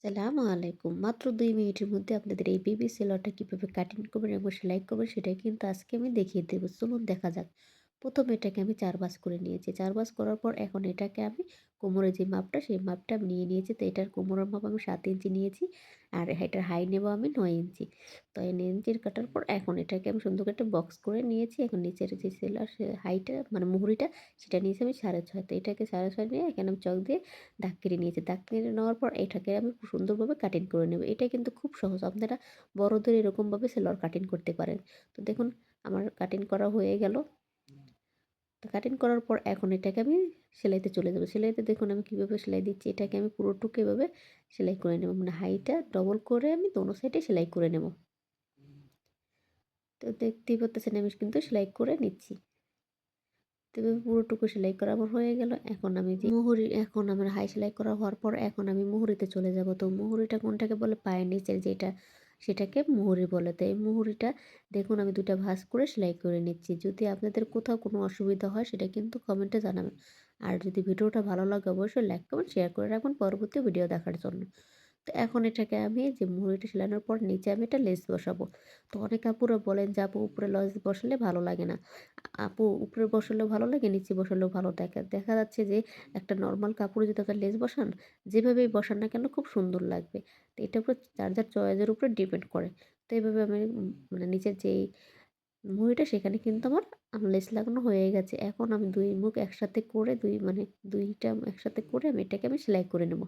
আসসালামু আলাইকুম। মাত্র ২ মিনিটের মধ্যে আপনাদের এই বেবি সেলরটা কিভাবে কাটিং করবেন এবং সেলাই করবেন সেটাই কিন্তু আজকে আমি দেখিয়ে দেব। চলুন দেখা যাক। ১ম এটাকে আমি ৪ ভাঁজ করে নিয়েছি। ৪ ভাঁজ করার পর এখন এটাকে আমি কোমরের যে মাপটা সেই মাপটা আমি নিয়ে নিয়েছি। তো এটার কোমরের মাপ আমি ৭ ইঞ্চি নিয়েছি। আর এটার হাই নেব আমি ৯ ইঞ্চি। তো এই ৯ ইঞ্চির কাটার পর এখন এটাকে আমি সুন্দর করে একটা বক্স করে নিয়েছি। এখন নিচের যে সেলার সে হাইটা মানে মুহুরিটা সেটা নিয়েছি আমি ৬.৫। তো এটাকে ৬.৫ নিয়ে এখানে আমি চক দিয়ে দাগ কেটে নিয়েছি। দাগ কেটে নেওয়ার পর এটাকে আমি খুব সুন্দরভাবে কাটিং করে নেব। এটা কিন্তু খুব সহজ। আপনারা বড়দের এরকমভাবে সেলোয়ার কাটিং করতে পারেন। তো দেখুন আমার কাটিং করা হয়ে গেল। তো কাটিং করার পর এখন এটাকে আমি সেলাইতে চলে যাব। সেলাইতে দেখুন আমি কিভাবে সেলাই দিচ্ছি। এটাকে আমি পুরোটুকু এভাবে সেলাই করে নেব। মানে হাইটা ডবল করে আমি দোনো সাইডে সেলাই করে নেব। তো দেখতেই পারতেছেন আমি কিন্তু সেলাই করে নিচ্ছি। তো এভাবে পুরোটুকু সেলাই করা আমার হয়ে গেল। এখন আমি যে মুহুরি এখন আমার হাই সেলাই করা হওয়ার পর এখন আমি মুহুরিতে চলে যাব। তো মুহুরিটা কোনটাকে বলে পায়ের নিচের যেটা সেটাকে মুহুরি বলে। তো এই মুহুরিটা দেখুন আমি ২ টা ভাঁজ করে সেলাই করে নিচ্ছি। যদি আপনাদের কোথাও কোনো অসুবিধা হয় সেটা কিন্তু কমেন্টে জানাবেন। আর যদি ভিডিওটা ভালো লাগে অবশ্যই লাইক কমেন্ট শেয়ার করে রাখবেন পরবর্তী ভিডিও দেখার জন্য। তো এখন এটাকে আমি যে মুহুরিটা সেলানোর পর নিচে আমি একটা লেস বসাবো। তো অনেক আপুরা বলেন যে আপু উপরে লেস বসালে ভালো লাগে না। আপু উপরে বসালেও ভালো লাগে, নিচে বসালেও ভালো দেখা দেখা যাচ্ছে যে একটা নরমাল কাপড়ে যদি আপনার লেস বসান, যেভাবেই বসান না কেন খুব সুন্দর লাগবে। তো এটার উপর যার যার চয়েসের উপরে ডিপেন্ড করে। তো এইভাবে আমি মানে নিচের যেই মুড়িটা সেখানে কিন্তু আমার লেস লাগানো হয়ে গেছে। এখন আমি ২ মুখ একসাথে করে ২ মানে ২ টা একসাথে করে আমি এটাকে সেলাই করে নেব।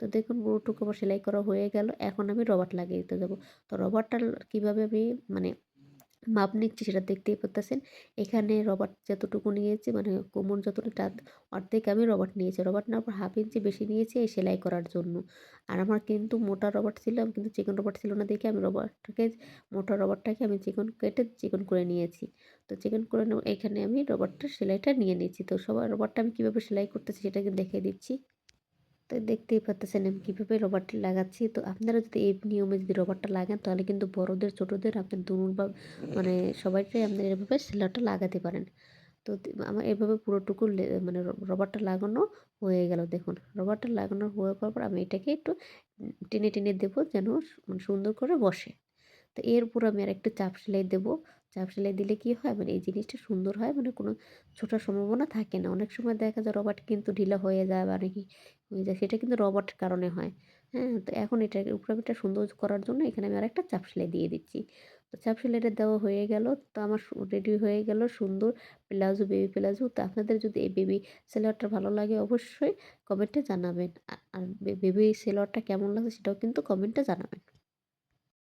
তো দেখুন পুরোটুকু আমার সেলাই করা হয়ে গেল। এখন আমি রবার্ট লাগিয়ে দিতে যাব। তো রবারটা কিভাবে আমি মানে মাপ নিচ্ছি সেটা দেখতেই পারতেছেন। এখানে রবার্ট যতটুকু নিয়েছি মানে কোমর যতটা তার অর্ধেক আমি রবার্ট নিয়েছি। রবার্ট নেওয়ার পর 1/2 ইঞ্চি বেশি নিয়েছি এই সেলাই করার জন্য। আর আমার কিন্তু মোটা রবার্ট ছিল কিন্তু চিকন রবার্ট ছিল না দেখে আমি মোটা রবার্টটাকে আমি চিকন কেটে চিকন করে নিয়েছি। তো চিকন করে এখানে আমি রবার্টটার সেলাইটা নিয়ে নিয়েছি। তো সবার রবার্টটা আমি কীভাবে সেলাই করতেছি সেটা কিন্তু দেখিয়ে দিচ্ছি। তো দেখতেই পারতেছেন আমি কীভাবে রবারটা লাগাচ্ছি। তো আপনারা যদি এই নিয়মে যদি রবারটা লাগান তাহলে কিন্তু বড়দের ছোটদের আপনার দুনুন বা মানে সবাইকেই আপনারা এভাবে সেলাইটা লাগাতে পারেন। তো আমার এভাবে পুরোটুকু মানে রবারটা লাগানো হয়ে গেল দেখুন। রবারটা লাগানো হয়ে যাওয়ার পর আমি এটাকে একটু টেনে টেনে দেবো যেন মানে সুন্দর করে বসে। তো এর উপর আমি আরেকটু চাপ সেলাই দেবো। চাপ সেলাই দিলে কি হয় মানে এই জিনিসটা সুন্দর হয় মানে কোনো ছোটার সম্ভাবনা থাকে না। অনেক সময় দেখা যায় রবার্ট কিন্তু ঢিলা হয়ে যায় বা নাকি হয়ে যায় সেটা কিন্তু রবার্টের কারণে হয়। হ্যাঁ? তো এখন এটার উপরে আমি এটা সুন্দর করার জন্য এখানে আমি আরেকটা চাপ সেলাই দিয়ে দিচ্ছি। তো চাপ সেলাইটা দেওয়া হয়ে গেল। তো আমার রেডি হয়ে গেল সুন্দর প্লাজো, বেবি প্লাজো। তো আপনাদের যদি এই বেবি সেলোয়ারটা ভালো লাগে অবশ্যই কমেন্টে জানাবেন। আর বেবি সেলোয়ারটা কেমন লাগছে সেটাও কিন্তু কমেন্টে জানাবেন।